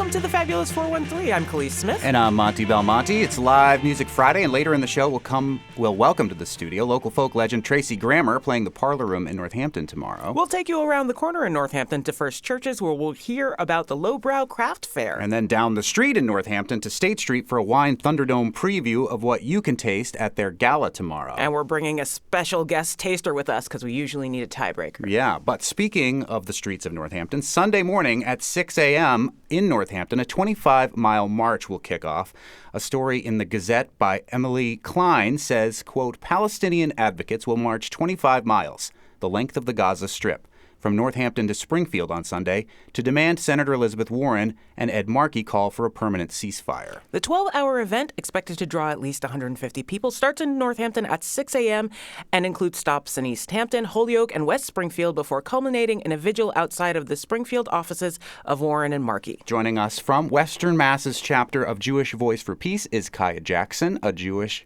Welcome to the Fabulous 413. I'm Khalees Smith. And I'm Monty Belmonte. It's Live Music Friday, and later in the show we'll welcome to the studio local folk legend Tracy Grammer playing the Parlor Room in Northampton tomorrow. We'll take you around the corner in Northampton to First Churches, where we'll hear about the Lowbrow Craft Fair. And then down the street in Northampton to State Street for a Wine Thunderdome preview of what you can taste at their gala tomorrow. And we're bringing a special guest taster with us because we usually need a tiebreaker. Yeah, but speaking of the streets of Northampton, Sunday morning at 6 a.m. in Northampton, a 25-mile march will kick off. A story in the Gazette by Emily Klein says, quote, Palestinian advocates will march 25 miles, the length of the Gaza Strip, from Northampton to Springfield on Sunday to demand Senator Elizabeth Warren and Ed Markey call for a permanent ceasefire. The 12-hour event, expected to draw at least 150 people, starts in Northampton at 6 a.m. and includes stops in East Hampton, Holyoke, and West Springfield before culminating in a vigil outside of the Springfield offices of Warren and Markey. Joining us from Western Mass's chapter of Jewish Voice for Peace is Kaya Jackson, a Jewish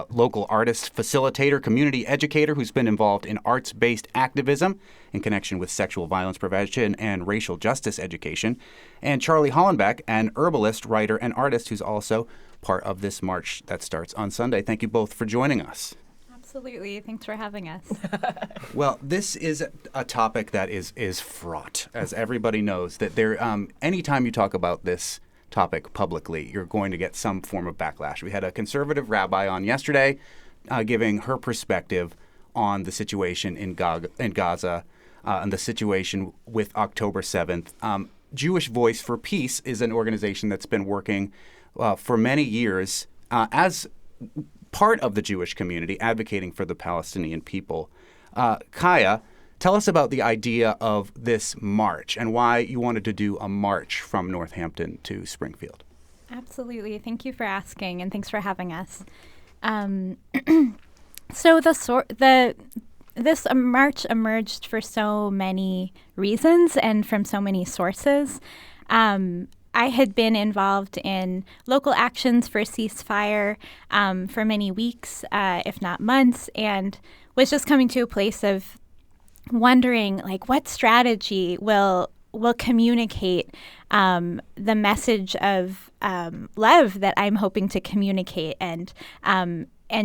local artist, facilitator, community educator who's been involved in arts-based activism in connection with sexual violence prevention and racial justice education, and Charlie Hollenbeck, an herbalist, writer, and artist who's also part of this march that starts on Sunday. Thank you both for joining us. Absolutely. Thanks for having us. Well, this is a topic that is fraught, as everybody knows, that anytime you talk about this topic publicly, you're going to get some form of backlash. We had a conservative rabbi on yesterday giving her perspective on the situation in Gaza and the situation with October 7th. Jewish Voice for Peace is an organization that's been working for many years as part of the Jewish community, advocating for the Palestinian people. Kaya, tell us about the idea of this march and why you wanted to do a march from Northampton to Springfield. Absolutely. Thank you for asking, and thanks for having us. So this march emerged for so many reasons and from so many sources. I had been involved in local actions for ceasefire for many weeks, if not months, and was just coming to a place of wondering, like, what strategy will communicate the message of love that I'm hoping to communicate, and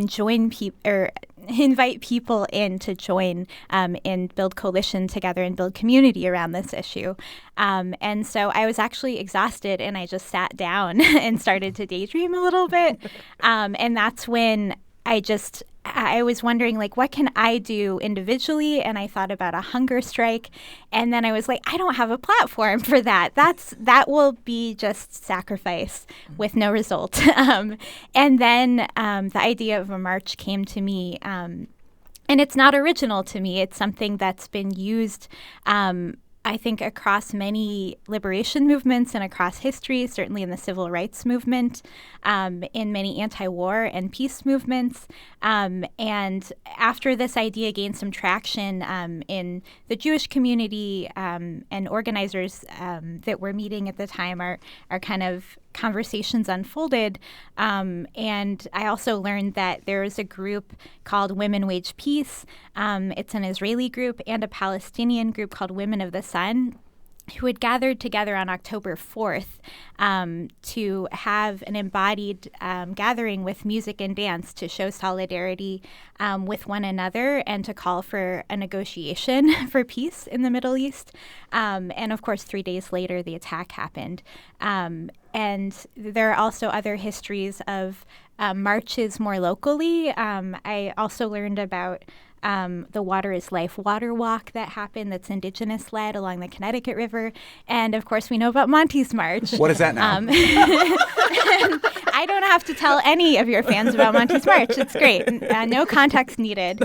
join people or invite people in to join and build coalition together and build community around this issue. And so I was actually exhausted, and I just sat down and started to daydream a little bit. And that's when I was wondering, like, what can I do individually? And I thought about a hunger strike. And then I was like, I don't have a platform for that. That will be just sacrifice with no result. And then the idea of a march came to me. And it's not original to me. It's something that's been used I think across many liberation movements and across history, certainly in the civil rights movement, in many anti-war and peace movements. And after this idea gained some traction in the Jewish community and organizers that were meeting at the time, our kind of conversations unfolded. And I also learned that there is a group called Women Wage Peace. It's an Israeli group and a Palestinian group called Women of the Sun, who had gathered together on October 4th to have an embodied gathering with music and dance to show solidarity with one another and to call for a negotiation for peace in the Middle East. And of course, 3 days later, the attack happened. And there are also other histories of marches more locally. I also learned about the Water is Life water walk that happened that's Indigenous-led along the Connecticut River. And, of course, we know about Monty's March. What is that now? I don't have to tell any of your fans about Monty's March. It's great. No context needed.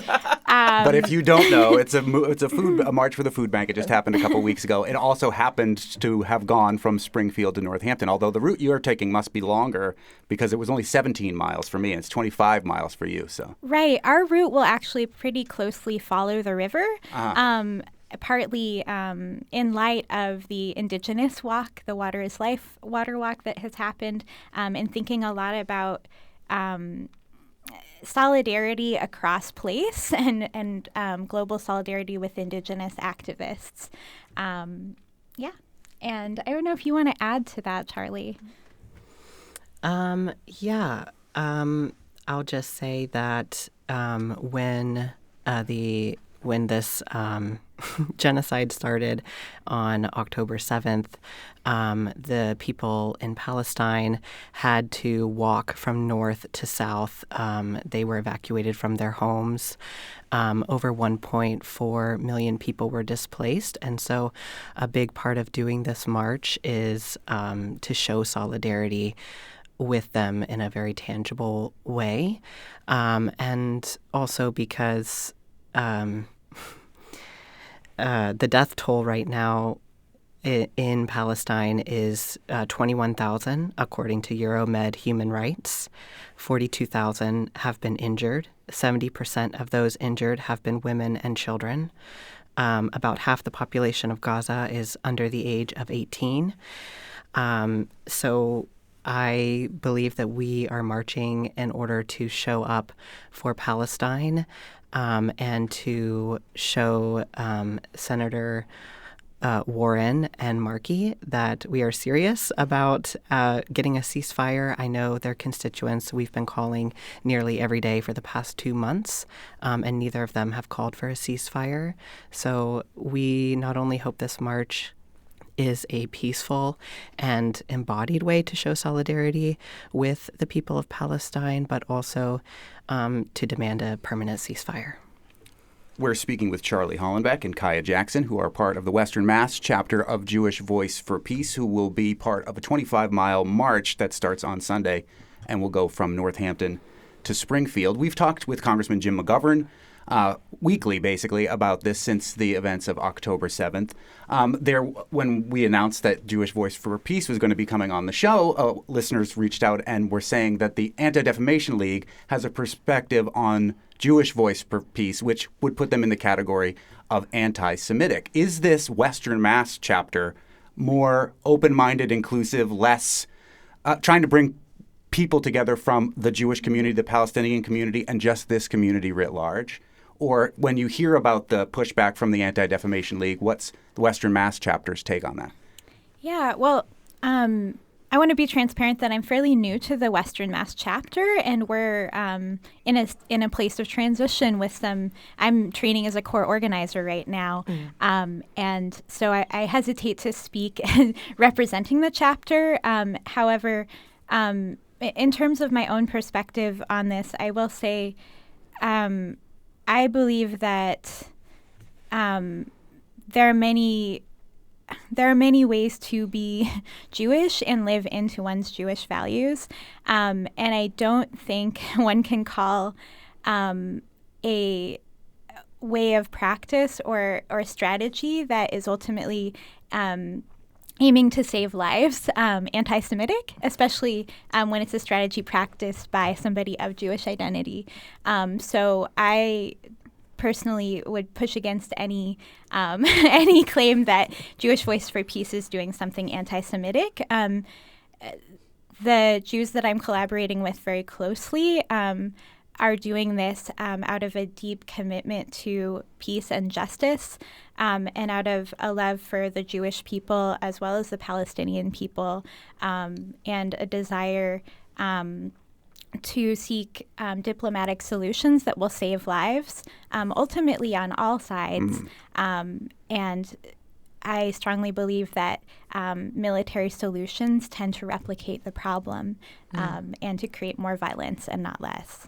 But if you don't know, it's a march for the food bank. It just happened a couple weeks ago. It also happened to have gone from Springfield to Northampton, although the route you're taking must be longer because it was only 17 miles for me and it's 25 miles for you. So right. Our route will actually pretty closely follow the river. Partly in light of the Indigenous walk, the Water is Life water walk that has happened, and thinking a lot about solidarity across place and global solidarity with Indigenous activists. Yeah. And I don't know if you want to add to that, Charlie. Yeah. I'll just say that when this genocide started on October 7th, the people in Palestine had to walk from north to south. They were evacuated from their homes. Over 1.4 million people were displaced. And so a big part of doing this march is to show solidarity with them in a very tangible way. And also because the death toll right now in Palestine is 21,000, according to Euromed Human Rights. 42,000 have been injured. 70% of those injured have been women and children. About half the population of Gaza is under the age of 18. So I believe that we are marching in order to show up for Palestine and to show Senator Warren and Markey that we are serious about getting a ceasefire. I know their constituents we've been calling nearly every day for the past 2 months, and neither of them have called for a ceasefire. So we not only hope this march is a peaceful and embodied way to show solidarity with the people of Palestine, but also to demand a permanent ceasefire. We're speaking with Charlie Hollenbeck and Kaya Jackson, who are part of the Western Mass chapter of Jewish Voice for Peace, who will be part of a 25-mile march that starts on Sunday and will go from Northampton to Springfield. We've talked with Congressman Jim McGovern weekly, basically, about this since the events of October 7th. When we announced that Jewish Voice for Peace was going to be coming on the show, listeners reached out and were saying that the Anti-Defamation League has a perspective on Jewish Voice for Peace, which would put them in the category of anti-Semitic. Is this Western Mass chapter more open-minded, inclusive, less trying to bring people together from the Jewish community, the Palestinian community, and just this community writ large? Or when you hear about the pushback from the Anti-Defamation League, what's the Western Mass chapter's take on that? Yeah, well, I want to be transparent that I'm fairly new to the Western Mass chapter, and we're in a place of transition with some. I'm training as a core organizer right now, and so I hesitate to speak representing the chapter. However, in terms of my own perspective on this, I will say I believe that there are many ways to be Jewish and live into one's Jewish values. And I don't think one can call a way of practice or strategy that is ultimately aiming to save lives anti-Semitic, especially when it's a strategy practiced by somebody of Jewish identity. So I personally would push against any claim that Jewish Voice for Peace is doing something anti-Semitic. The Jews that I'm collaborating with very closely are doing this out of a deep commitment to peace and justice, and out of a love for the Jewish people as well as the Palestinian people, and a desire to seek diplomatic solutions that will save lives, ultimately on all sides. And I strongly believe that military solutions tend to replicate the problem and to create more violence and not less.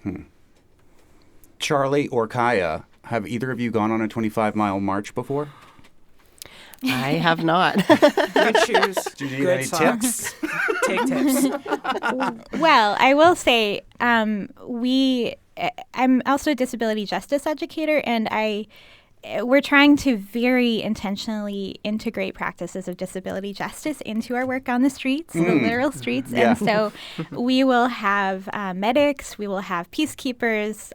Charlie or Kaya, have either of you gone on a 25-mile march before? I have not. Good shoes. Do you need good any socks. tips? Take tips. Well, I will say I'm also a disability justice educator, and we're trying to very intentionally integrate practices of disability justice into our work on the streets, the literal streets. Yeah. And so we will have medics, we will have peacekeepers,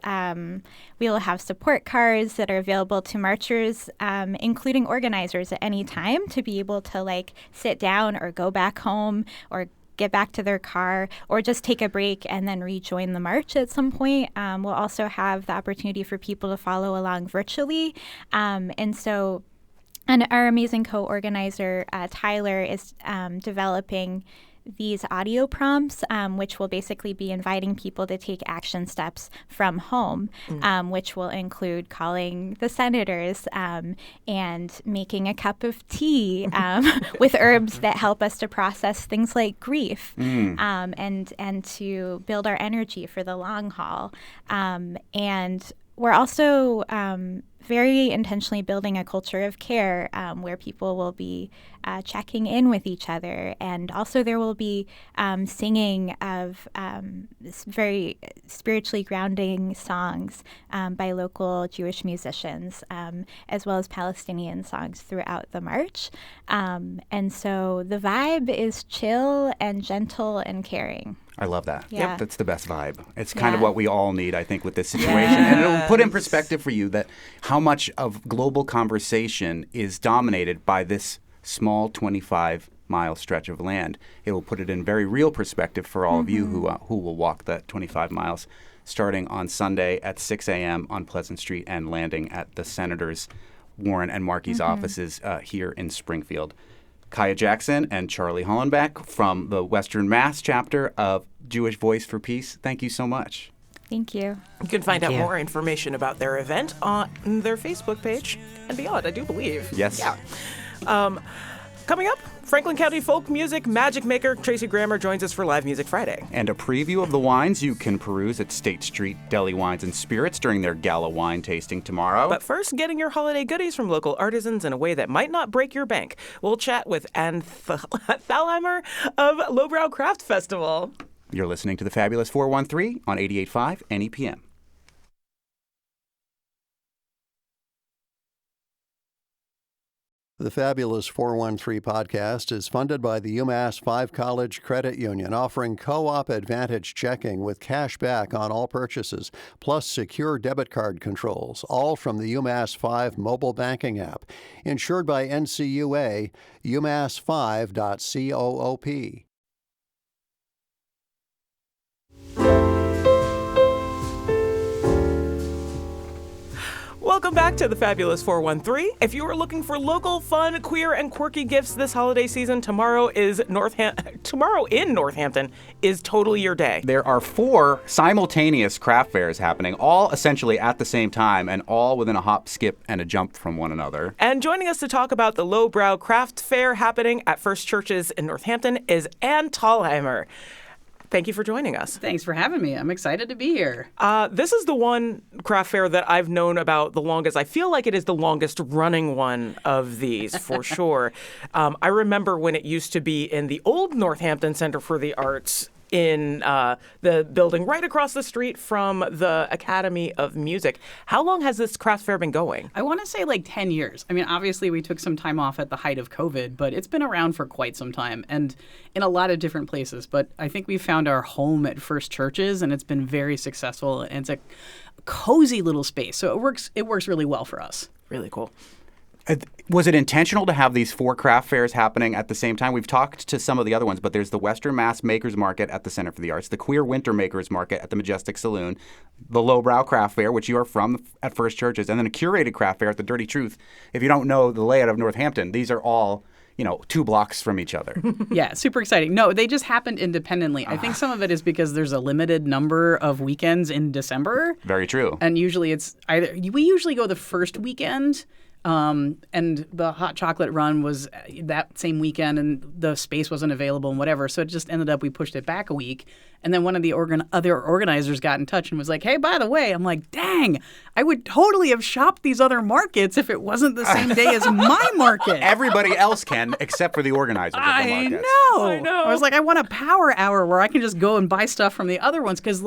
we will have support cars that are available to marchers, including organizers at any time, to be able to sit down or go back home or get back to their car or just take a break and then rejoin the march at some point. We'll also have the opportunity for people to follow along virtually. And so And our amazing co-organizer, Tyler, is developing these audio prompts, which will basically be inviting people to take action steps from home, which will include calling the senators and making a cup of tea with herbs that help us to process things like grief and to build our energy for the long haul. And we're also very intentionally building a culture of care where people will be checking in with each other. And also there will be singing of very spiritually grounding songs by local Jewish musicians, as well as Palestinian songs throughout the march. And so the vibe is chill and gentle and caring. I love that. Yeah. Yep, that's the best vibe. It's kind of what we all need, I think, with this situation. And it'll put in perspective for you that how much of global conversation is dominated by this small 25-mile stretch of land. It will put it in very real perspective for all of you who will walk that 25 miles starting on Sunday at 6 a.m. on Pleasant Street and landing at the Senators Warren and Markey's offices here in Springfield. Kaya Jackson and Charlie Hollenbeck from the Western Mass chapter of Jewish Voice for Peace, thank you so much. Thank you. You can find out you. more information about their event on their Facebook page and beyond, I do believe. Yes. Yeah. Coming up, Franklin County folk music magic maker Tracy Grammer joins us for Live Music Friday. And a preview of the wines you can peruse at State Street Deli Wines and Spirits during their gala wine tasting tomorrow. But first, getting your holiday goodies from local artisans in a way that might not break your bank. We'll chat with Ann Thalheimer of Lowbrow Craft Festival. You're listening to the Fabulous 413 on 88.5 NEPM. The Fabulous 413 podcast is funded by the UMass 5 College Credit Union, offering Co-op Advantage checking with cash back on all purchases, plus secure debit card controls, all from the UMass 5 mobile banking app. Insured by NCUA, umass5.coop. Welcome back to the Fabulous 413. If you are looking for local, fun, queer, and quirky gifts this holiday season, tomorrow in Northampton is totally your day. There are 4 simultaneous craft fairs happening, all essentially at the same time and all within a hop, skip, and a jump from one another. And joining us to talk about the Lowbrow Craft Fair happening at First Churches in Northampton is Ann Thalheimer. Thank you for joining us. Thanks for having me. I'm excited to be here. This is the one craft fair that I've known about the longest. I feel like it is the longest running one of these, for sure. I remember when it used to be in the old Northampton Center for the Arts in the building right across the street from the Academy of Music. How long has this craft fair been going? I want to say like 10 years. I mean, obviously we took some time off at the height of COVID, but it's been around for quite some time and in a lot of different places. But I think we found our home at First Churches and it's been very successful. And it's a cozy little space. So it works really well for us. Really cool. Was it intentional to have these 4 craft fairs happening at the same time? We've talked to some of the other ones, but there's the Western Mass Makers Market at the Center for the Arts, the Queer Winter Makers Market at the Majestic Saloon, the Lowbrow Craft Fair, which you are from at First Churches, and then a curated craft fair at the Dirty Truth. If you don't know the layout of Northampton, these are all 2 blocks from each other. Yeah, super exciting. No, they just happened independently. I think some of it is because there's a limited number of weekends in December. Very true. And usually we usually go the first weekend. And the hot chocolate run was that same weekend and the space wasn't available and whatever. So it just ended up we pushed it back a week. And then one of the other organizers got in touch and was like, hey, by the way, I'm like, dang, I would totally have shopped these other markets if it wasn't the same day as my market. Everybody else can, except for the organizers of the I markets. know. I was like, I want a power hour where I can just go and buy stuff from the other ones because,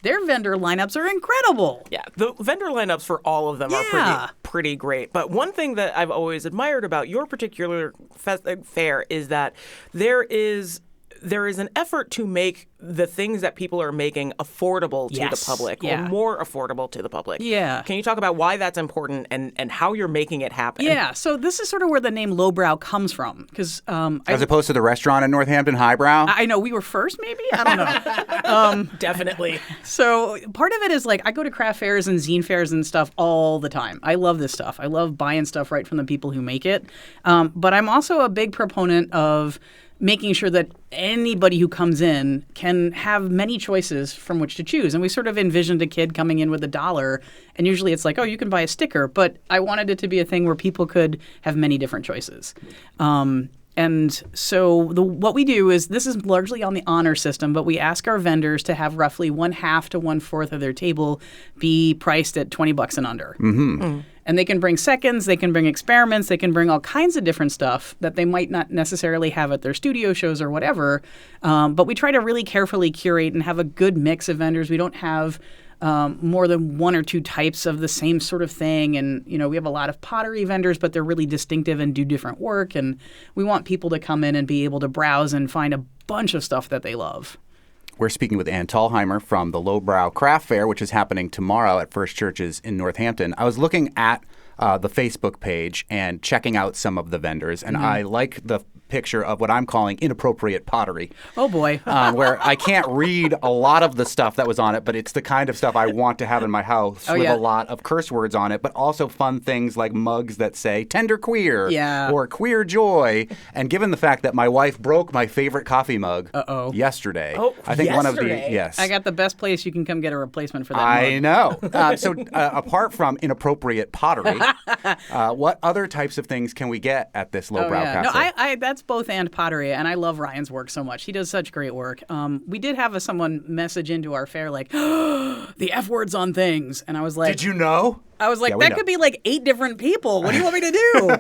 their vendor lineups are incredible. Yeah, the vendor lineups for all of them are pretty great. But one thing that I've always admired about your particular fair is that there is an effort to make the things that people are making affordable to the Yes. public Yeah. or more affordable to the public. Yeah. Can you talk about why that's important and how you're making it happen? Yeah, so this is sort of where the name Lowbrow comes from, because As opposed to the restaurant in Northampton, Highbrow? I know we were first, maybe? I don't know. Definitely. So part of it is like I go to craft fairs and zine fairs and stuff all the time. I love this stuff. I love buying stuff right from the people who make it. But I'm also a big proponent of making sure that anybody who comes in can have many choices from which to choose. And we sort of envisioned a kid coming in with $1, and usually it's like, oh, you can buy a sticker. But I wanted it to be a thing where people could have many different choices. And so what we do is, this is largely on the honor system, but we ask our vendors to have roughly 1/2 to 1/4 of their table be priced at $20 and under. And they can bring seconds, they can bring experiments, they can bring all kinds of different stuff that they might not necessarily have at their studio shows or whatever. But we try to really carefully curate and have a good mix of vendors. We don't have more than one or two types of the same sort of thing. And, we have a lot of pottery vendors, but they're really distinctive and do different work. And we want people to come in and be able to browse and find a bunch of stuff that they love. We're speaking with Ann Thalheimer from the Lowbrow Craft Fair, which is happening tomorrow at First Churches in Northampton. I was looking at the Facebook page and checking out some of the vendors, and I like the picture of what I'm calling inappropriate pottery. Oh, boy. Where I can't read a lot of the stuff that was on it, but it's the kind of stuff I want to have in my house with yeah. a lot of curse words on it, but also fun things like mugs that say tender queer Yeah. or queer joy. And given the fact that my wife broke my favorite coffee mug yesterday, I think one of the, yesterday? yes. I got the best place you can come get a replacement for that I mug. know. So apart from inappropriate pottery, what other types of things can we get at this Lowbrow No, Cafe? that's both and pottery, and I love Ryan's work so much. He does such great work. We did have someone message into our fair like, the F words on things, and I was like, Did you know? I was like, Yeah, we that know. could be like 8 different people. What do you want me to do?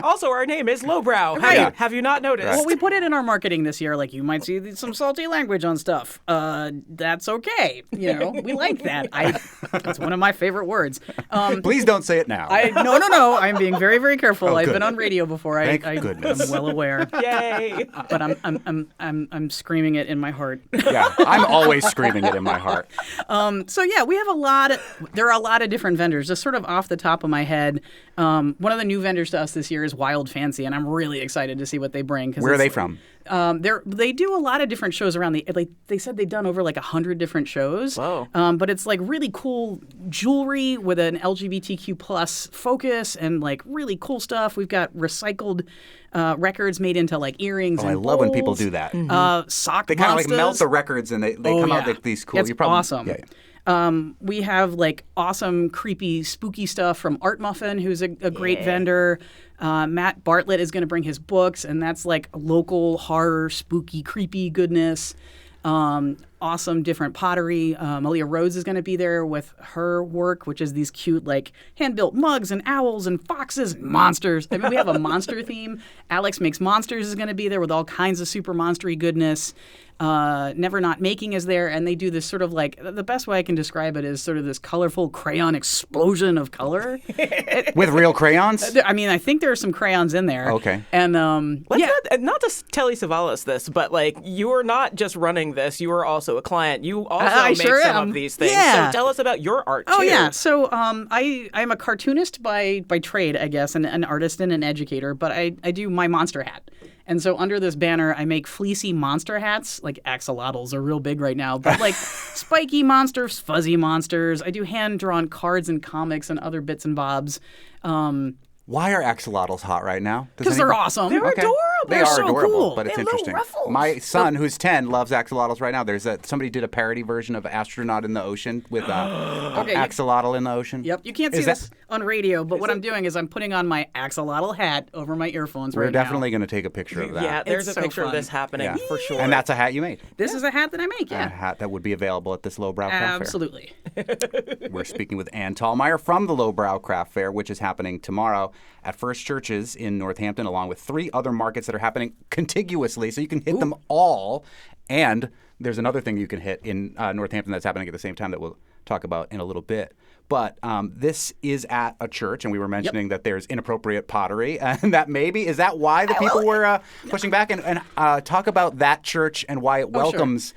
Also, our name is Lowbrow. Right. Have you not noticed? Well, we put it in our marketing this year. Like, you might see some salty language on stuff. That's okay. We like that. It's one of my favorite words. Please don't say it now. No. I'm being very, very careful. I've good. been on radio before. Thank I'm goodness. well aware. Yay. But I'm screaming it in my heart. Yeah, I'm always screaming it in my heart. So yeah, we have there are a lot of different vendors. Just sort of off the top of my head, one of the new vendors to us this year is Wild Fancy, and I'm really excited to see what they bring. Where are they from? They do a lot of different shows around they said they've done over 100 different shows. Whoa. But it's really cool jewelry with an LGBTQ plus focus and really cool stuff. We've got recycled records made into earrings Oh, and I love when people bowls. do that. Sock They kind of monsters. melt the records and they come out like these cool. It's you probably, awesome. Yeah. We have awesome, creepy, spooky stuff from Art Muffin, who's a great vendor. Matt Bartlett is going to bring his books, and that's local horror, spooky, creepy goodness. Awesome different pottery. Malia Rhodes is going to be there with her work, which is these cute hand-built mugs and owls and foxes and monsters. I mean, we have a monster theme. Alex Makes Monsters is going to be there with all kinds of super monstery goodness. Never Not Making is there, and they do this sort of the best way I can describe it is sort of this colorful crayon explosion of color. With real crayons? I mean, I think there are some crayons in there. Okay. And Let's not to Telly Savalas this, but you are not just running this. You are also a client. You also I make sure some am. of these things. Yeah. So tell us about your art too. Oh yeah, so I'm a cartoonist by trade, I guess, and an artist and an educator. But I do my monster hat, and so under this banner, I make fleecy monster hats. Axolotls are real big right now, but spiky monsters, fuzzy monsters. I do hand drawn cards and comics and other bits and bobs. Why are axolotls hot right now? Because they're awesome. They're adorable. They They're are so adorable, cool. but it's They have little interesting. ruffles. My son, who's 10, loves axolotls right now. Somebody did a parody version of Astronaut in the Ocean with axolotl in the ocean. Yep, you can't see Is that- this on radio, but what I'm doing is I'm putting on my axolotl hat over my earphones We're right now. definitely going to take a picture of that. Yeah, there's It's a so picture of fun. this happening for sure. And that's a hat you made. This is a hat that I make, A yeah. hat that would be available at this Lowbrow Craft Fair. Absolutely. We're speaking with Ann Thalheimer from the Lowbrow Craft Fair, which is happening tomorrow at First Churches in Northampton, along with 3 other markets that are happening contiguously, so you can hit them all. And there's another thing you can hit in Northampton that's happening at the same time that we'll talk about in a little bit. But this is at a church, and we were mentioning that there's inappropriate pottery, and that is that why the people were pushing back? And talk about that church and why it welcomes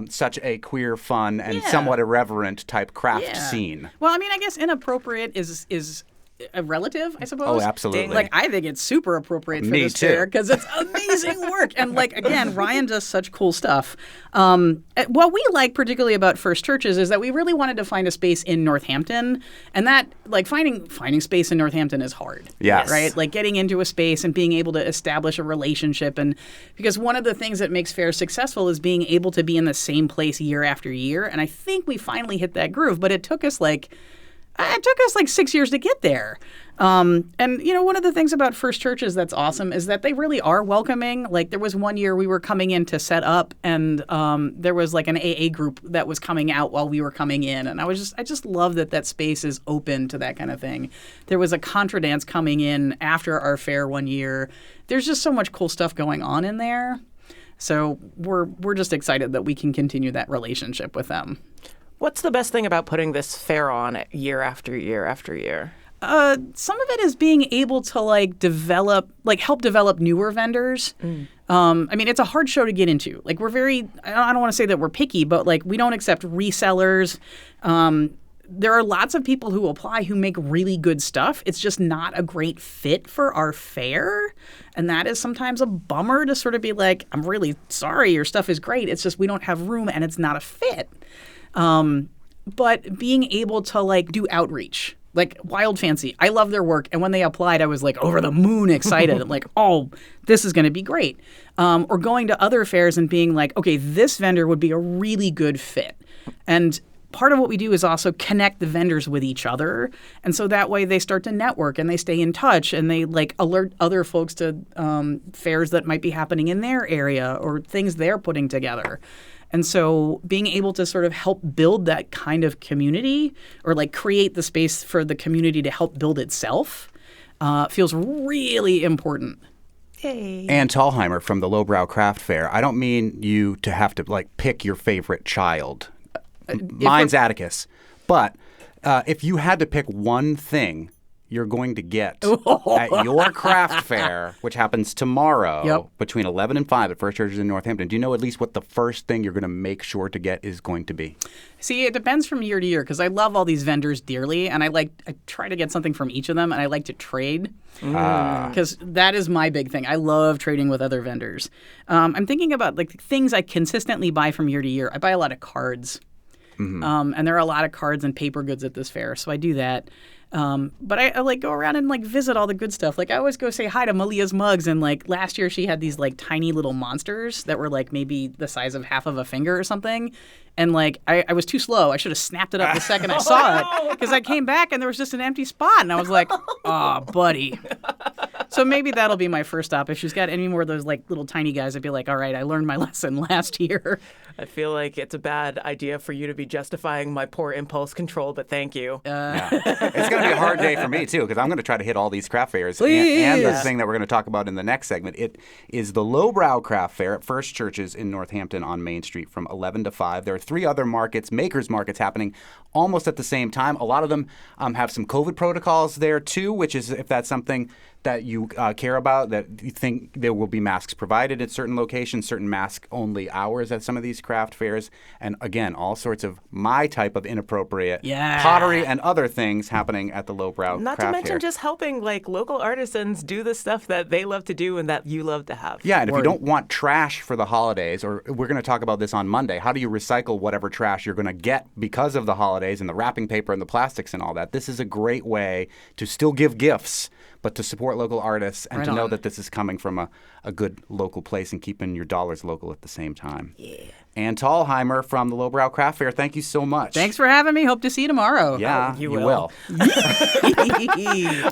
such a queer, fun, and somewhat irreverent type craft scene. Well, I mean, I guess inappropriate is a relative, I suppose. Oh, absolutely. Like, I think it's super appropriate for Me this too. fair because it's amazing work. And, like, again, Ryan does such cool stuff. What we like particularly about First Churches is that we really wanted to find a space in Northampton. And that, like, finding space in Northampton is hard. Yes. Right? Like, getting into a space and being able to establish a relationship. And because one of the things that makes fairs successful is being able to be in the same place year after year. And I think we finally hit that groove. But it took us like 6 years to get there. And, you know, one of the things about First Churches that's awesome is that they really are welcoming. Like, there was one year we were coming in to set up, and there was like an AA group that was coming out while we were coming in. And I just love that space is open to that kind of thing. There was a contra dance coming in after our fair one year. There's just so much cool stuff going on in there. So we're just excited that we can continue that relationship with them. What's the best thing about putting this fair on year after year after year? Some of it is being able to help develop newer vendors. I mean, it's a hard show to get into. Like, I don't want to say that we're picky, but like, we don't accept resellers. There are lots of people who apply who make really good stuff. It's just not a great fit for our fair. And that is sometimes a bummer to sort of be like, I'm really sorry, your stuff is great. It's just we don't have room and it's not a fit. But being able to like do outreach, like Wild Fancy, I love their work. And when they applied, I was like over the moon excited. I'm like, oh, this is going to be great. Or going to other fairs and being like, okay, this vendor would be a really good fit. And part of what we do is also connect the vendors with each other. And so that way they start to network and they stay in touch and they like alert other folks to fairs that might be happening in their area or things they're putting together. And so being able to sort of help build that kind of community or like create the space for the community to help build itself feels really important. Yay. Ann Thalheimer from the Lowbrow Craft Fair. I don't mean you to have to like pick your favorite child. Mine's Atticus. But if you had to pick one thing you're going to get at your craft fair, which happens tomorrow between 11 and 5 at First Churches in Northampton, do you know at least what the first thing you're going to make sure to get is going to be? See, it depends from year to year because I love all these vendors dearly, and I try to get something from each of them, and I like to trade because that is my big thing. I love trading with other vendors. I'm thinking about like things I consistently buy from year to year. I buy a lot of cards. And there are a lot of cards and paper goods at this fair, so I do that. But I like go around and like visit all the good stuff. Like I always go say hi to Malia's mugs, and like last year she had these like tiny little monsters that were like maybe the size of half of a finger or something. And like I was too slow. I should have snapped it up the second I saw it because I came back and there was just an empty spot, and I was like, "Oh, buddy." So maybe that'll be my first stop. If she's got any more of those like little tiny guys, I'd be like, "All right, I learned my lesson last year." I feel like it's a bad idea for you to be justifying my poor impulse control, but thank you. Yeah. It's going to be a hard day for me, too, because I'm going to try to hit all these craft fairs. Please. And the thing that we're going to talk about in the next segment, it is the Lowbrow Craft Fair at First Churches in Northampton on Main Street from 11 to 5. There are 3 other markets, makers markets, happening almost at the same time. A lot of them have some COVID protocols there, too, which is if that's something that you care about, that you think there will be masks provided at certain locations, certain mask-only hours at some of these craft fairs, and again, all sorts of my type of inappropriate pottery and other things happening at the Lowbrow Not Craft to mention Fair. just helping like local artisans do the stuff that they love to do and that you love to have. Yeah, and if you don't want trash for the holidays, or we're going to talk about this on Monday, how do you recycle whatever trash you're going to get because of the holidays and the wrapping paper and the plastics and all that? This is a great way to still give gifts, but to support local artists and to know that this is coming from a good local place and keeping your dollars local at the same time. Yeah. Ann Thalheimer from the Lowbrow Craft Fair, thank you so much. Thanks for having me. Hope to see you tomorrow. Yeah, you will.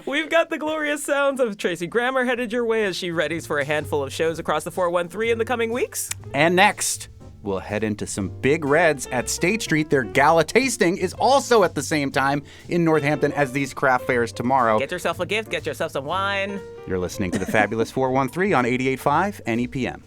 We've got the glorious sounds of Tracy Grammer headed your way as she readies for a handful of shows across the 413 in the coming weeks. And next, we'll head into some Big Reds at State Street. Their gala tasting is also at the same time in Northampton as these craft fairs tomorrow. Get yourself a gift, get yourself some wine. You're listening to the Fabulous 413 on 88.5 NEPM.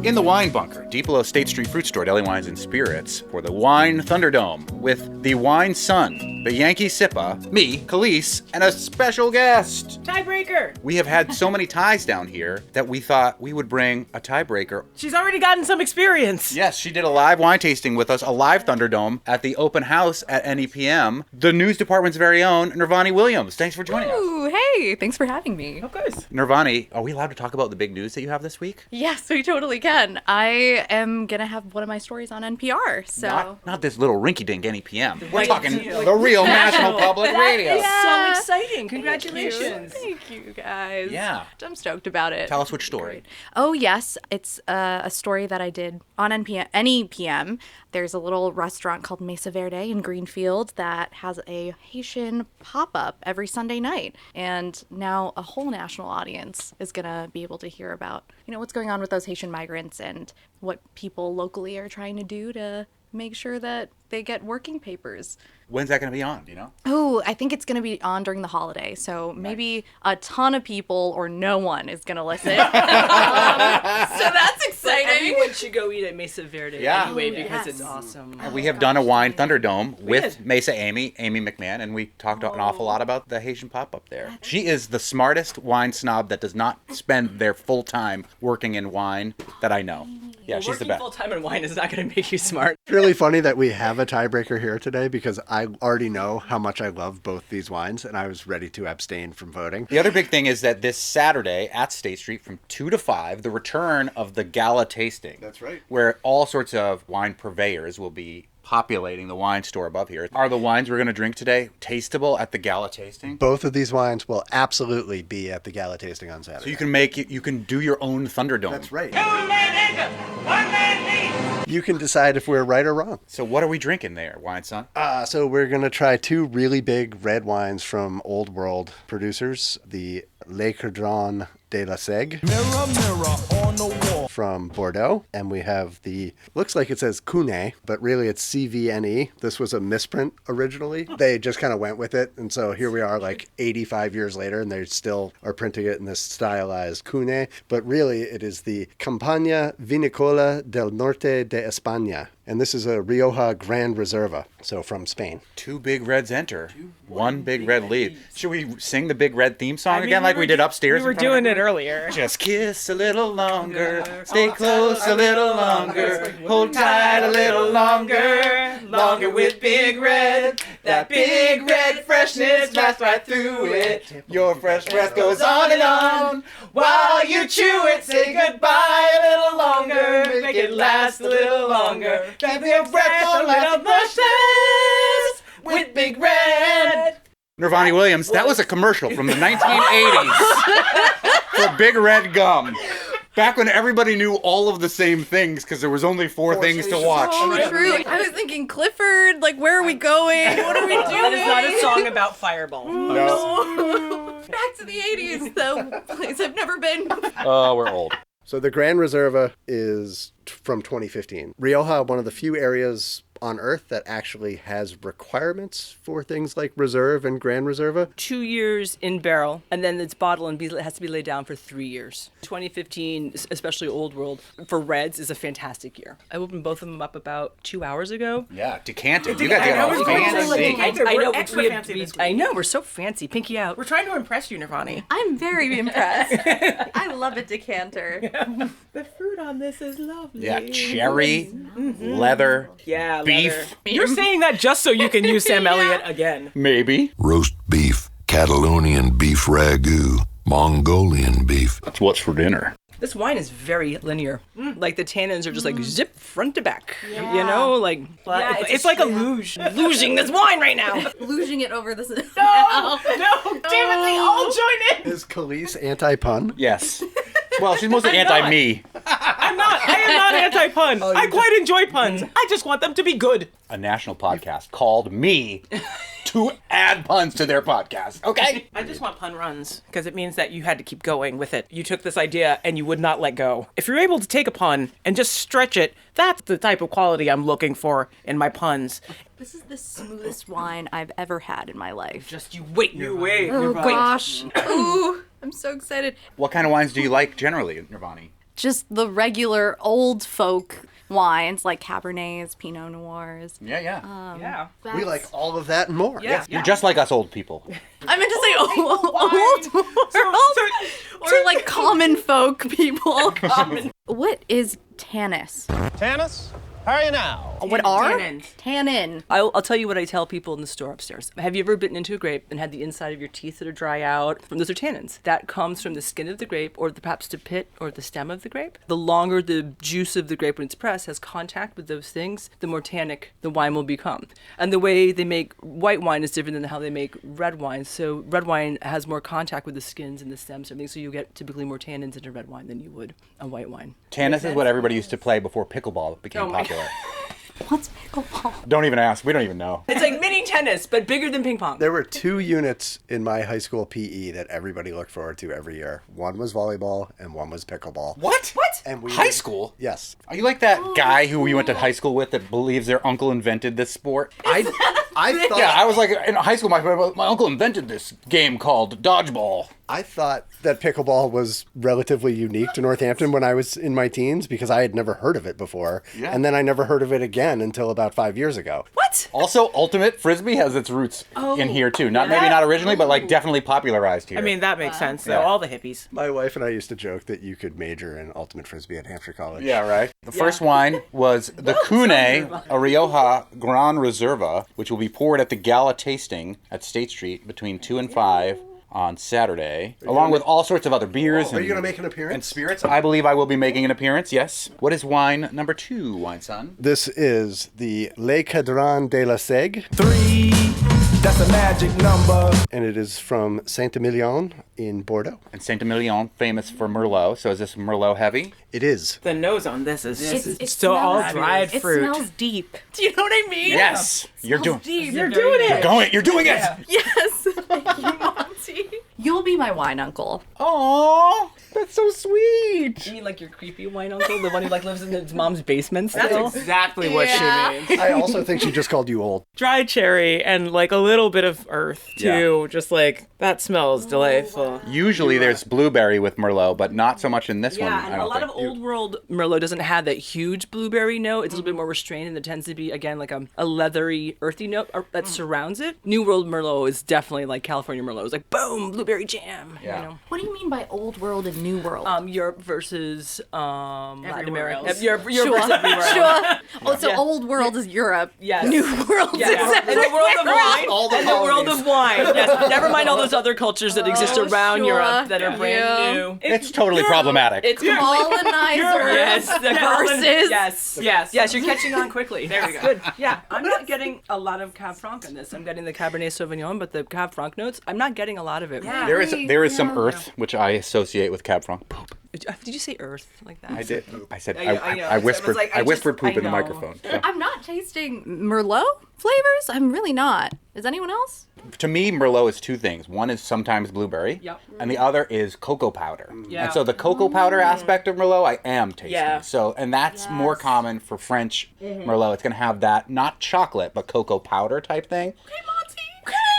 In the Wine Bunker, deep below State Street Fruit Store, Deli Wines and Spirits, for the Wine Thunderdome with the Wine Sun, the Yankee Sippa, me, Khalees, and a special guest. Tiebreaker. We have had so many ties down here that we thought we would bring a tiebreaker. She's already gotten some experience. Yes, she did a live wine tasting with us, a live Thunderdome at the open house at NEPM. The news department's very own, Nirvani Williams. Thanks for joining us. Ooh, hey, thanks for having me. Of course. Nirvani, are we allowed to talk about the big news that you have this week? Yes, we totally can. I am going to have one of my stories on NPR, so... Not this little rinky-dink NEPM. We're talking the real National Public Radio. Yeah. So exciting. Congratulations. Thank you, guys. Yeah. I'm stoked about it. Tell us which story. Oh, yes. It's a story that I did on NEPM. There's a little restaurant called Mesa Verde in Greenfield that has a Haitian pop-up every Sunday night. And now a whole national audience is going to be able to hear about, what's going on with those Haitian migrants and what people locally are trying to do to make sure that they get working papers. When's that going to be on, do you know? Oh, I think it's going to be on during the holiday, so maybe a ton of people or no one is going to listen. So that's exciting. Everyone should go eat at Mesa Verde anyway because it's awesome. We have done a wine Thunderdome with Mesa Amy McMahon, and we talked an awful lot about the Haitian pop-up there. She is the smartest wine snob that does not spend their full time working in wine that I know. Yeah, she's the best. Working full-time in wine is not going to make you smart. It's really funny that we have a tiebreaker here today because I already know how much I love both these wines and I was ready to abstain from voting. The other big thing is that this Saturday at State Street from 2 to 5, the return of the gala tasting. That's right. Where all sorts of wine purveyors will be populating the wine store above here. Are the wines we're going to drink today tasteable at the gala tasting? Both of these wines will absolutely be at the gala tasting on Saturday. So you can do your own Thunderdome. That's right. You can decide if we're right or wrong. So what are we drinking there, Wine Son? So we're going to try two really big red wines from Old World producers, the Le Cordon de la Seigue from Bordeaux, and we have looks like it says Cuné, but really it's CVNE. This was a misprint originally. They just kind of went with it, and so here we are like 85 years later, and they still are printing it in this stylized Cuné, but really it is the Campagna Vinicola del Norte de España. And this is a Rioja Grand Reserva, so from Spain. Two big reds enter. One big red lead. Should we sing the big red theme song again like we did upstairs? We were doing it earlier. Just kiss a little longer, stay close a little longer, hold tight a little longer, longer with Big Red. That Big Red freshness lasts right through it. Your fresh breath goes on and on while you chew it. Say goodbye a little longer, make it last a little longer. Keep your breath a little brushless with Big Red. Nirvani Williams, that was a commercial from the 1980s for Big Red Gum. Back when everybody knew all of the same things because there was only four things to watch. Oh, true. I was thinking Clifford, like, where are we going? What are we doing? That is not a song about Fireball. No. Back to the 80s, though. Place I've never been. Oh, we're old. So the Grand Reserva is from 2015. Rioja, one of the few areas on Earth that actually has requirements for things like Reserve and Grand Reserva. 2 years in barrel, and then it's bottled and it has to be laid down for 3 years. 2015, especially Old World, for reds is a fantastic year. I opened both of them up about 2 hours ago. Yeah, decanted. You got to get all fancy. I know, extra fancy this week. I know, we're so fancy. Pinky out. We're trying to impress you, Nirvani. I'm very impressed. I love a decanter. The fruit on this is lovely. Yeah, cherry, leather, Yeah, beef. leather. You're saying that just so you can use Sam Elliott again. Maybe. Roast beef, Catalonian beef ragu, Mongolian beef. That's what's for dinner. This wine is very linear. Like the tannins are just like zip front to back. You know, like it's like a luge. Losing this wine right now. Losing it over this. No, damn it, they all join in. Is Khalees anti-pun? Yes. Well, she's mostly anti-me. I am not anti-pun. I quite enjoy puns. I just want them to be good. A national podcast called me to add puns to their podcast. Okay? I just want pun runs because it means that you had to keep going with it. You took this idea and you would not let go. If you're able to take a pun and just stretch it, that's the type of quality I'm looking for in my puns. This is the smoothest wine I've ever had in my life. Just you wait. You wait. Oh gosh. Ooh, I'm so excited. What kind of wines do you like generally, Nirvani? just the regular old folk wines like Cabernets, Pinot Noirs. Yeah. Yeah. We like all of that and more. Yeah. You're just like us old people. I meant to say old world. Or like common folk people. What is Tannins? Tannins, how are you now? What are? Tannins. Tannin. I'll tell you what I tell people in the store upstairs. Have you ever bitten into a grape and had the inside of your teeth that are dry out? Those are tannins. That comes from the skin of the grape or perhaps the pit or the stem of the grape. The longer the juice of the grape when it's pressed has contact with those things, the more tannic the wine will become. And the way they make white wine is different than how they make red wine. So red wine has more contact with the skins and the stems and everything, so you get typically more tannins in a red wine than you would a white wine. Tennis is what everybody used to play before pickleball became popular. What's pickleball? Don't even ask. We don't even know. It's like mini tennis, but bigger than ping pong. There were 2 units in my high school PE that everybody looked forward to every year. One was volleyball and one was pickleball. What? And we High school? Yes. Are you like that guy who we went to high school with that believes their uncle invented this sport? I thought Yeah, I was like, in high school, my uncle invented this game called dodgeball. I thought that pickleball was relatively unique to Northampton when I was in my teens because I had never heard of it before. Yeah. And then I never heard of it again until about 5 years ago. What? Also, ultimate frisbee has its roots in here too. Maybe not originally, but like definitely popularized here. I mean, that makes sense, though. Yeah. All the hippies. My wife and I used to joke that you could major in ultimate frisbee at Hampshire College. yeah, right. The first wine was the Cune, a Rioja Gran Reserva, which will be poured at the Gala tasting at State Street between 2 and 5 on Saturday, along with all sorts of other beers. Are you going to make an appearance? And spirits. I believe I will be making an appearance, yes. What is wine number 2, Wine Son? This is the Le Cadran de la Segue, 3, that's a magic number. and it is from Saint-Emilion in Bordeaux. And Saint-Emilion, famous for Merlot. So is this Merlot heavy? It is. The nose on this is It so all smells- dried fruit. It smells deep. Do you know what I mean? Yes. You're doing You're doing it. You're doing it. Yes. Thank you, Monty. You'll be my wine uncle. Aww. That's so sweet. You mean like your creepy wine uncle, the one who like lives in his mom's basement That's still? exactly what she means. I also think she just called you old. Dried cherry and like a little bit of earth too. Just like that smells delightful. Usually there's blueberry with Merlot, but not so much in this one. Yeah, I and a don't lot think. of old world Merlot doesn't have that huge blueberry note. It's a little bit more restrained, and there tends to be, again, like a leathery, earthy note that surrounds it. New World Merlot is definitely like California Merlot. It's like, boom, blueberry jam. Yeah. You know? What do you mean by old world and new world? Europe versus Latin Everywhere America. else. Europe sure. versus everywhere else. Sure. Oh, so Yeah. old world is Europe. Yes. New world Yeah. is And the world of wine. All the and the world colonies. of wine. Yes. Never mind all those other cultures that exist around sure. Europe that are brand Yeah. new. It's totally problematic. It's colonizer. Yes, the versus. Yes, you're catching on quickly. There we go. Good. Yeah, I'm not getting a lot of Cab Franc in this. I'm getting the Cabernet Sauvignon, but the Cab Franc notes, I'm not getting a lot of it. Yeah. there is some earth, which I associate with Cab Franc. Poop. Did you say earth like that? I did. I said. I know. I whispered. It's like, I whispered poop I in the know. microphone. So. I'm not tasting Merlot flavors. I'm really not. Is anyone else? To me, Merlot is two things. One is sometimes blueberry, Yep. and the other is cocoa powder. Yeah. And so the cocoa powder aspect of Merlot, I am tasting. Yeah. So, and that's more common for French Merlot. It's going to have that, not chocolate, but cocoa powder type thing.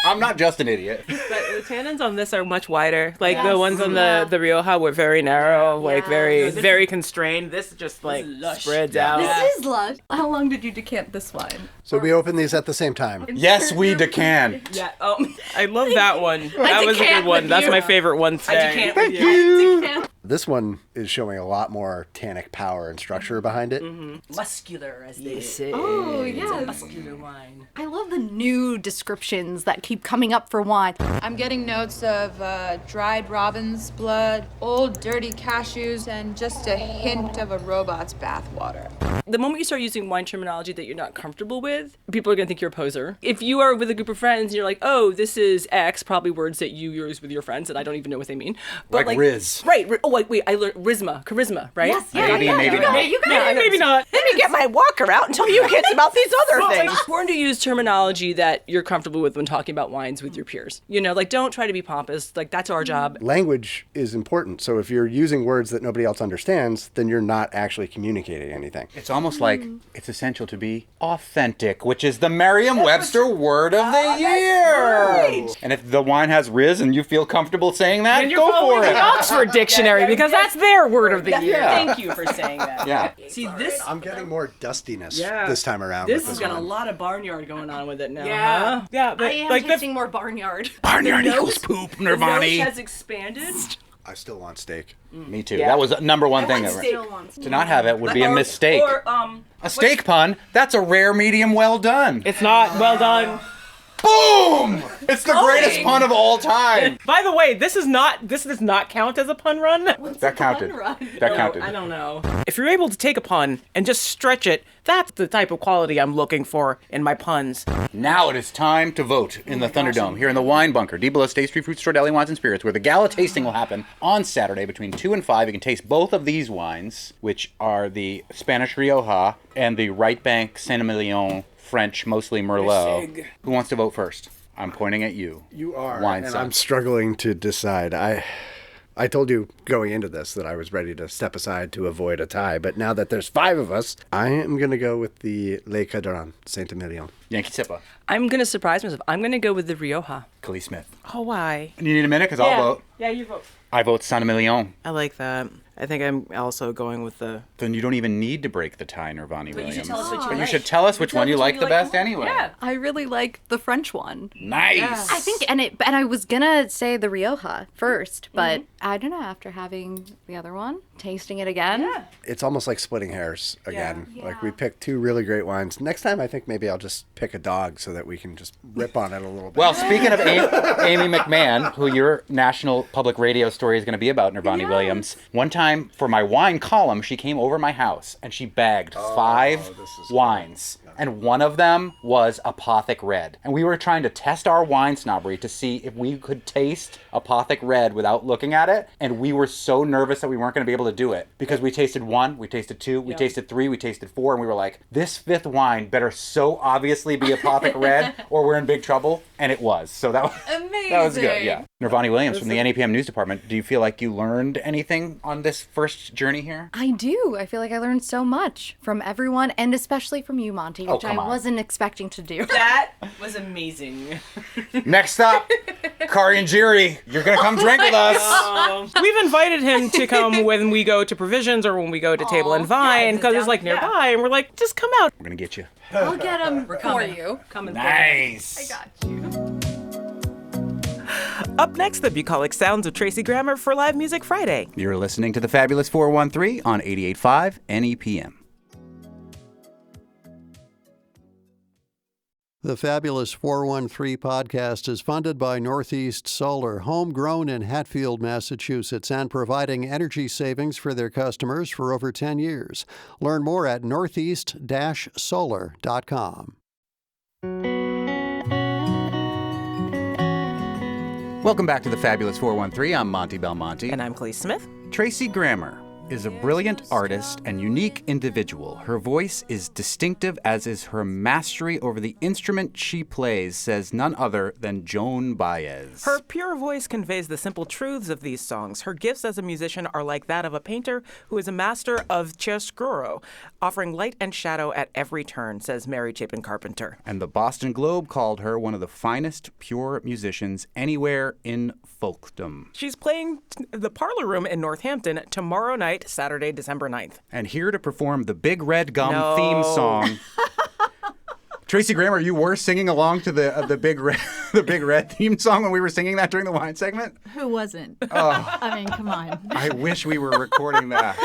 I'm not just an idiot. But the tannins on this are much wider. Like the ones on the Rioja were very narrow, like very constrained. This just like lush. spreads out. This is lush. How long did you decant this wine? So we open these at the same time. Yes, we decant. Yeah. Oh, I love that one. That was a decant good one. with That's you. my favorite one I today. can't with you. This one is showing a lot more tannic power and structure behind it. Muscular, as they say. Oh, It's a yes. muscular wine. I love the new descriptions that keep coming up for wine. I'm getting notes of dried robin's blood, old dirty cashews, and just a hint of a robot's bathwater. The moment you start using wine terminology that you're not comfortable with, people are going to think you're a poser. If you are with a group of friends and you're like, oh, this is X, probably words that you use with your friends and I don't even know what they mean. But Like Riz. Right. Oh, wait, I learned charisma, right? Yes, yeah, Maybe, yeah, maybe you got not. it, you got it. Maybe not. Let me get my walker out and tell you kids about these other things. It's important to use terminology that you're comfortable with when talking about wines with your peers. You know, like don't try to be pompous. Like that's our job. Language is important. So if you're using words that nobody else understands, then you're not actually communicating anything. It's almost like it's essential to be authentic, which is the Merriam-Webster word of the year. And if the wine has Riz and you feel comfortable saying that, And you're go following for it. the Oxford Dictionary way, because that's their word of the year. Thank you for saying that. Yeah. See, this I'm getting more dustiness Yeah. this time around. this with has this got a one. lot of barnyard going on with it now. Yeah. Huh? Yeah, but I am like tasting more barnyard. Barnyard The equals nose- poop, The nose Nirvani. has expanded. I still want steak. Me too. Yeah. That was the number one thing. steak. To not have it would be a mistake. Or A steak pun? That's a rare medium well done. it's not well done. Boom! It's the greatest pun of all time. By the way, this does not count as a pun run. That counted. That counted. I don't know. If you're able to take a pun and just stretch it, that's the type of quality I'm looking for in my puns. Now it is time to vote in the Thunderdome here in the Wine Bunker, D below State Street Fruit Store, Deli Wines and Spirits, where the gala tasting will happen on Saturday between 2 and 5. You can taste both of these wines, which are the Spanish Rioja and the Right Bank Saint-Emilion French, mostly Merlot. Who wants to vote first? I'm pointing at you. You are, Wine and son. I'm struggling to decide. I told you going into this that I was ready to step aside to avoid a tie, but now that there's 5 of us, I am going to go with the Le Cadran Saint-Emilion. Yankee Sippa. I'm going to surprise myself. I'm going to go with the Rioja. Khalees Smith. Oh, why? You need a minute? Because I'll vote. Yeah, you vote. I vote Saint-Emilion. I like that. I think I'm also going with the... Then you don't even need to break the tie, Nirvani Williams. you should tell us what you But you like. should tell us which one you like the best more. anyway. Yeah. I really like the French one. Nice. I think, and I was gonna say the Rioja first, but I don't know. After having the other one, tasting it again, It's almost like splitting hairs again. Yeah. Like we picked 2 really great wines. Next time, I think maybe I'll just pick a dog so that we can just rip on it a little bit. Well, speaking of Amy McMahon, who your national public radio story is going to be about, Nirvani Williams, one time for my wine column, she came over my house and she bagged 5 wines. And one of them was Apothic Red. And we were trying to test our wine snobbery to see if we could taste Apothic Red without looking at it. And we were so nervous that we weren't going to be able to do it. Because we tasted 1, we tasted 2, we tasted 3, we tasted 4, and we were like, this 5th wine better so obviously be Apothic Red or we're in big trouble. And it was. So that was, that was good, yeah. Nirvani Williams from the NAPM News Department, do you feel like you learned anything on this first journey here? I do. I feel like I learned so much from everyone, and especially from you, Monty, which I come on. wasn't expecting to do. That was amazing. Next up, Kari and Jiri, you're going to come drink with us. We've invited him to come when we go to Provisions or when we go to Table and Vine, because it's like nearby, and we're like, just come out. We're going to get you. I'll get them for you. Coming Nice. Got you. Up next, the bucolic sounds of Tracy Grammer for Live Music Friday. You're listening to the Fabulous 413 on 88.5 NEPM. The Fabulous 413 podcast is funded by Northeast Solar, homegrown in Hatfield, Massachusetts, and providing energy savings for their customers for over 10 years. Learn more at northeast-solar.com. Welcome back to the Fabulous 413. I'm Monty Belmonte. And I'm Khalees Smith. Tracy Grammer is a brilliant artist and unique individual. Her voice is distinctive, as is her mastery over the instrument she plays, says none other than Joan Baez. Her pure voice conveys the simple truths of these songs. Her gifts as a musician are like that of a painter who is a master of chiaroscuro, offering light and shadow at every turn, says Mary Chapin Carpenter. And the Boston Globe called her one of the finest pure musicians anywhere in folkdom. She's playing the Parlor Room in Northampton tomorrow night, Saturday, December 9th. And here to perform the Big Red Gum No. theme song. Tracy Grammer, you were singing along to the Big Red the Big Red theme song when we were singing that during the wine segment? Who wasn't? Oh. I mean, come on. I wish we were recording that.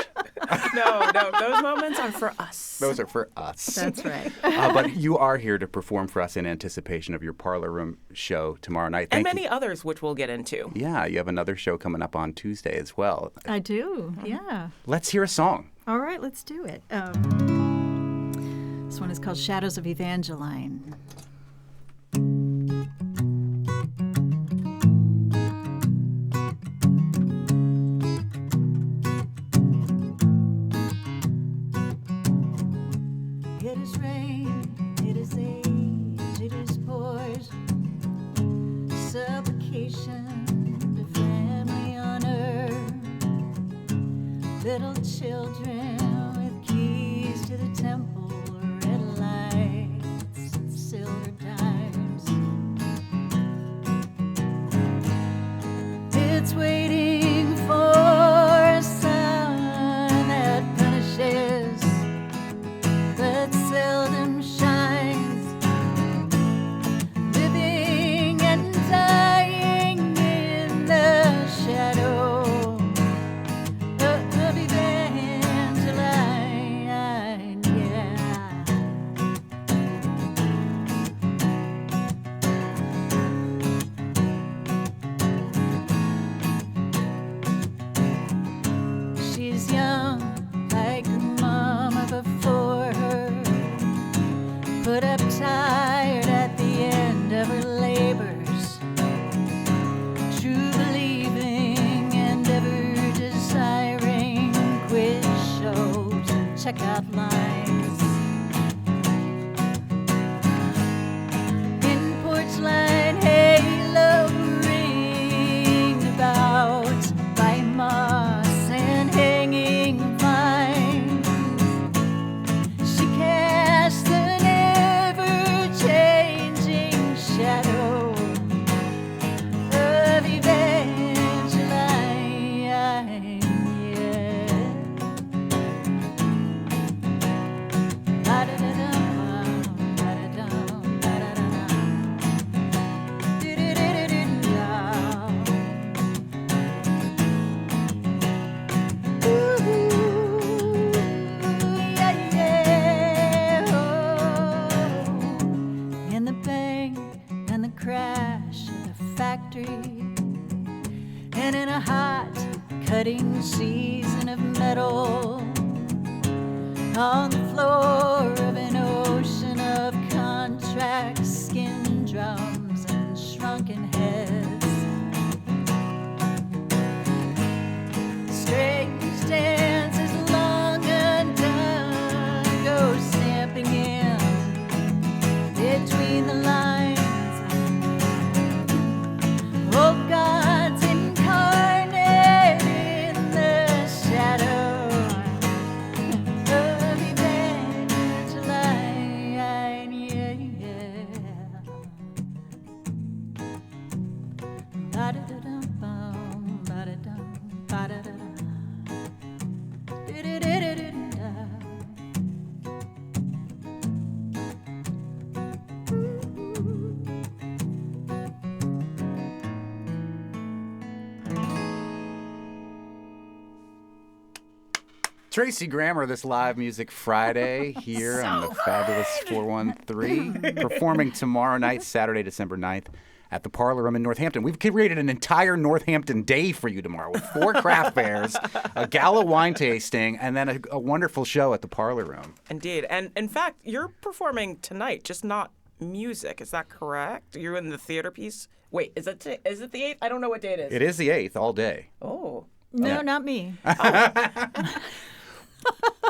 No, those moments are for us. Those are for us. That's right. But you are here to perform for us in anticipation of your Parlor Room show tomorrow night. And Thank many others, which we'll get into. Yeah, you have another show coming up on Tuesday as well. I do, yeah. Let's hear a song. All right, let's do it. This one is called Shadows of Evangeline. It is rain, it is age, it is pours, supplication to family on earth, little children with keys to the temple, red lights and silver dimes. It's waiting for put up tired at the end of her labors, true believing and ever desiring quiz shows and checkout lines. In porch line halo ringed about by moss and hanging vines, she cast an ever-changing shadow of Evangeline, yeah. Da-da-da-dum, da-da-dum, da-da-da-dum. Do-do-do-do-do-dum. Ooh, yeah, yeah, oh. And the bang and the crash of the factory, and in a hot cutting season of metal, on the floor of an ocean of contract skin drums and shrunken heads, strange dances long undone go stamping in between the lines. Oh, God's incarnate in the shadow of Evangeline, yeah, yeah. Ba-da-da-dum-bum, ba-da-dum, ba-da-da-dum. Do-do-do-do-do-da. Tracy Grammer, this live music Friday here on the Fabulous 413, performing tomorrow night, Saturday, December 9th, at the Parlor Room in Northampton. We've created an entire Northampton day for you tomorrow with 4 craft fairs, a gala wine tasting, and then a wonderful show at the Parlor Room. Indeed. And in fact, you're performing tonight, just not music. Is that correct? You're in the theater piece? Wait, is it the 8th? I don't know what day it is. It is the 8th, all day. Oh. No, not me.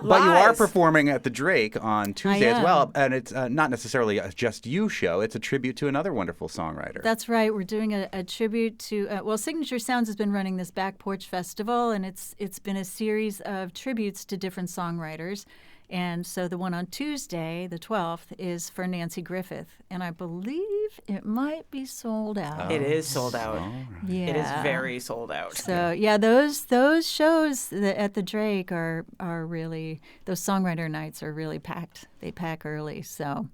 But you are Lies. performing at the Drake on Tuesday as am. well, and it's not necessarily a Just You show. It's a tribute to another wonderful songwriter. That's right. We're doing a tribute to Signature Sounds has been running this Back Porch Festival, and it's been a series of tributes to different songwriters. And so the one on Tuesday, the 12th, is for Nancy Griffith, and I believe it might be sold out. It is sold out. Yeah. It is very sold out. So yeah, those shows at the Drake are really, those songwriter nights are really packed. They pack early. So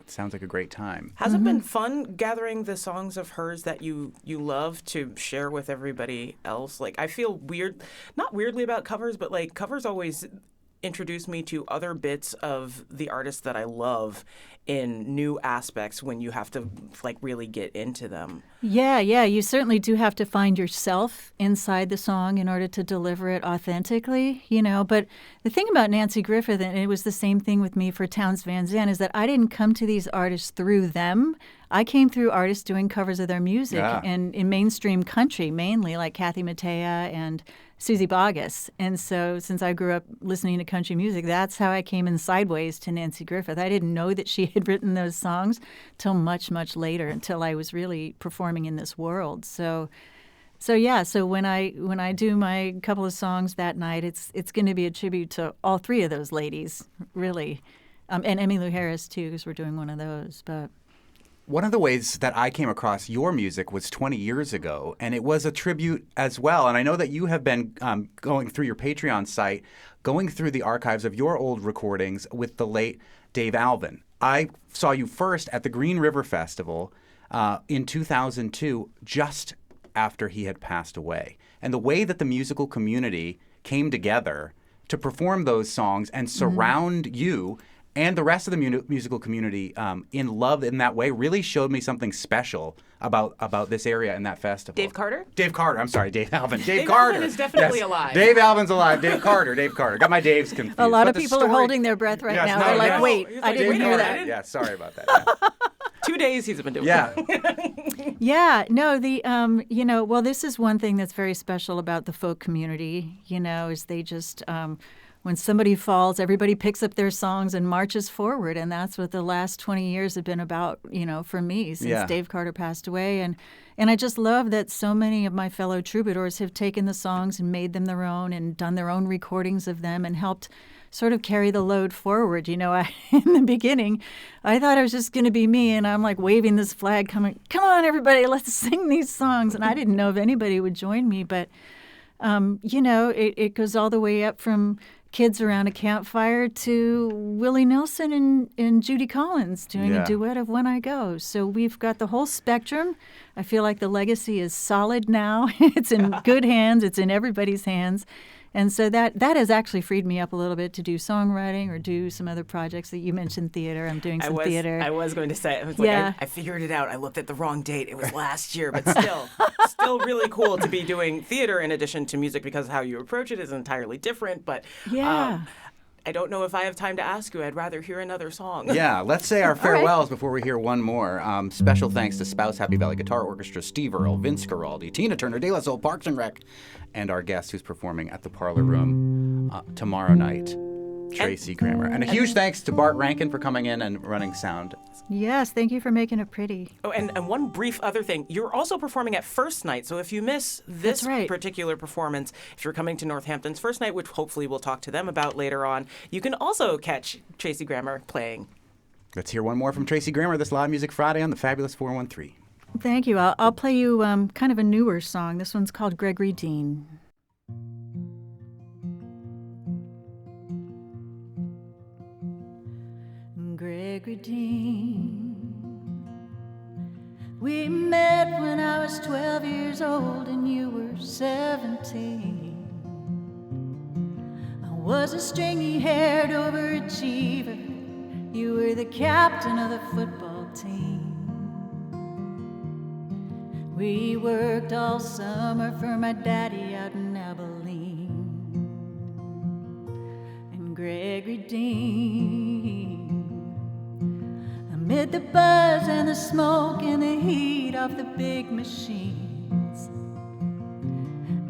It sounds like a great time. Has it been fun gathering the songs of hers that you love to share with everybody else? Like, I feel weird, not weirdly about covers, but like covers always introduce me to other bits of the artist that I love in new aspects when you have to like really get into them. yeah, you certainly do have to find yourself inside the song in order to deliver it authentically, you know. But the thing about Nancy Griffith, and it was the same thing with me for Townes Van Zandt, is that I didn't come to these artists through them. I came through artists doing covers of their music, and in mainstream country mainly, like Kathy Mattea and Susie Boggess. And so since I grew up listening to country music, that's how I came in sideways to Nancy Griffith. I didn't know that she had written those songs till much, much later, until I was really performing in this world. So when I do my couple of songs that night, it's going to be a tribute to all 3 of those ladies, really. And Emmylou Harris, too, because we're doing one of those. But One of the ways that I came across your music was 20 years ago, and it was a tribute as well. And I know that you have been going through your Patreon site, going through the archives of your old recordings with the late Dave Alvin. I saw you first at the Green River Festival in 2002, just after he had passed away. And the way that the musical community came together to perform those songs and surround you and the rest of the musical community in love in that way really showed me something special about this area and that festival. Dave Carter? Dave Carter. I'm sorry, Dave Alvin. Dave Carter. Alvin is definitely Yes. alive. Dave Alvin's alive. Dave Carter. Got my Daves confused. A lot But of the people story- are holding their breath right Yes, now. no, They're like, yes. wait, He's I like, didn't wait, hear no, that. Yeah, sorry about that. 2 days he's been doing Yeah. Yeah, no, well, this is one thing that's very special about the folk community, is they just, when somebody falls, everybody picks up their songs and marches forward. And that's what the last 20 years have been about, for me since Dave Carter passed away. And I just love that so many of my fellow troubadours have taken the songs and made them their own and done their own recordings of them and helped sort of carry the load forward. In the beginning, I thought it was just going to be me, and I'm like waving this flag, coming, come on, everybody, let's sing these songs. And I didn't know if anybody would join me, but, it goes all the way up from kids around a campfire to Willie Nelson and Judy Collins doing a duet of When I Go. So we've got the whole spectrum. I feel like the legacy is solid now. It's in good hands. It's in everybody's hands. And so that has actually freed me up a little bit to do songwriting or do some other projects that you mentioned, theater. I'm doing some theater. I was going to say, I figured it out. I looked at the wrong date. It was last year, but still really cool to be doing theater in addition to music because how you approach it is entirely different. But I don't know if I have time to ask you. I'd rather hear another song. Yeah, let's say our farewells before we hear one more. Special thanks to Spouse Happy Valley Guitar Orchestra, Steve Earle, Vince Guaraldi, Tina Turner, De La Soul, Parks and Rec, and our guest who's performing at the Parlor Room tomorrow night, Tracy Kramer. And a huge thanks to Bart Rankin for coming in and running sound. Yes, thank you for making it pretty. Oh, and one brief other thing. You're also performing at First Night, so if you miss this particular performance, if you're coming to Northampton's First Night, which hopefully we'll talk to them about later on, you can also catch Tracy Grammer playing. Let's hear one more from Tracy Grammer this Live Music Friday on the Fabulous 413. Thank you. I'll play you kind of a newer song. This one's called Gregory Dean. Gregory Dean, we met when I was 12 years old and you were 17. I was a stringy-haired overachiever. You were the captain of the football team. We worked all summer for my daddy out in Abilene. And Gregory Dean, amid the buzz and the smoke and the heat of the big machines,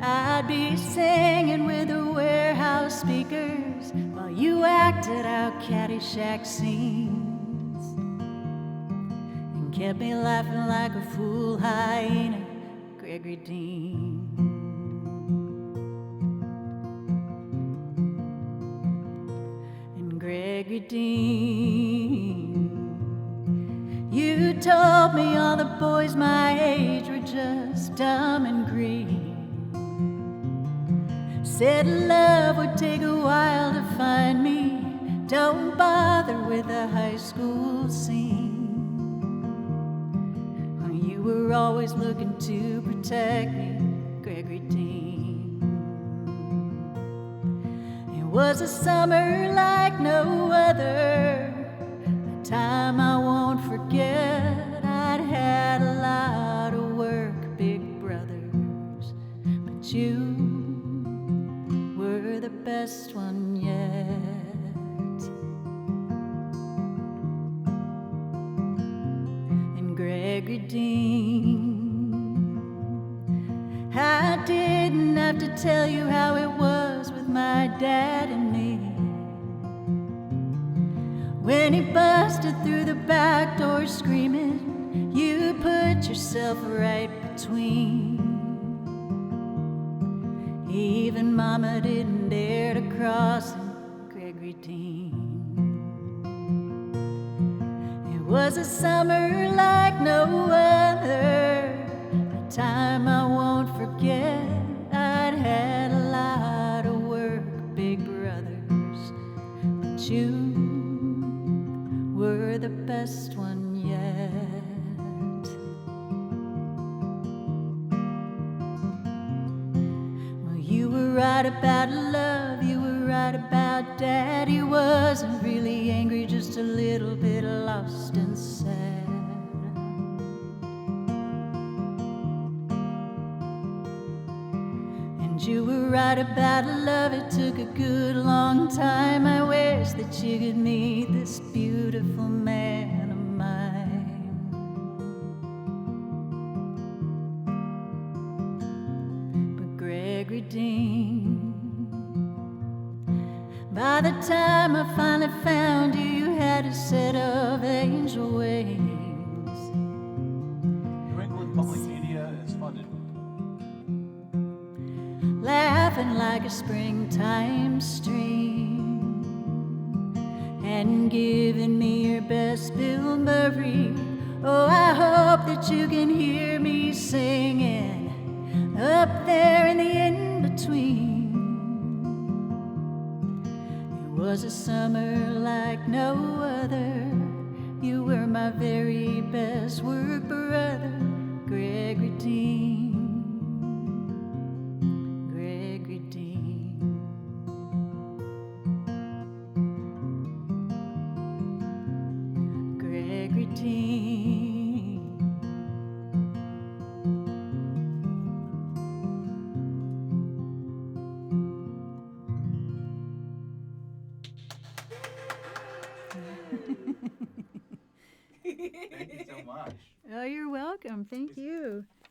I'd be singing with the warehouse speakers while you acted out Caddyshack scenes and kept me laughing like a fool hyena, Gregory Dean. And Gregory Dean, you told me all the boys my age were just dumb and green. Said love would take a while to find me. Don't bother with the high school scene. You were always looking to protect me, Gregory Dean. It was a summer like no other, a time I won't forget. I'd had a lot of work, big brothers, but you were the best one yet. And Gregory Dean, I didn't have to tell you how it was with my dad and me. When he busted through the back door screaming, you put yourself right between. Even Mama didn't dare to cross him, Gregory Dean. It was a summer like no other, a time I won't forget. I'd had a lot of work, big brothers, but you were the best one yet. You were right about love, you were right about Dad. He wasn't really angry, just a little bit lost and sad. And you were right about love, it took a good long time. I wish that you could meet this beautiful man of mine. But Gregory Dean, by the time I finally found you, you had a set of angel wings. New England Public Media is funded. Laughing like a springtime stream, and giving me your best Bill Murray. Oh, I hope that you can hear me singing up there in the in-between. It was a summer like no other. You were my very best work brother, Gregory Dean. Gregory Dean. Gregory Dean. Thank you so much. Oh, you're welcome. Thank you.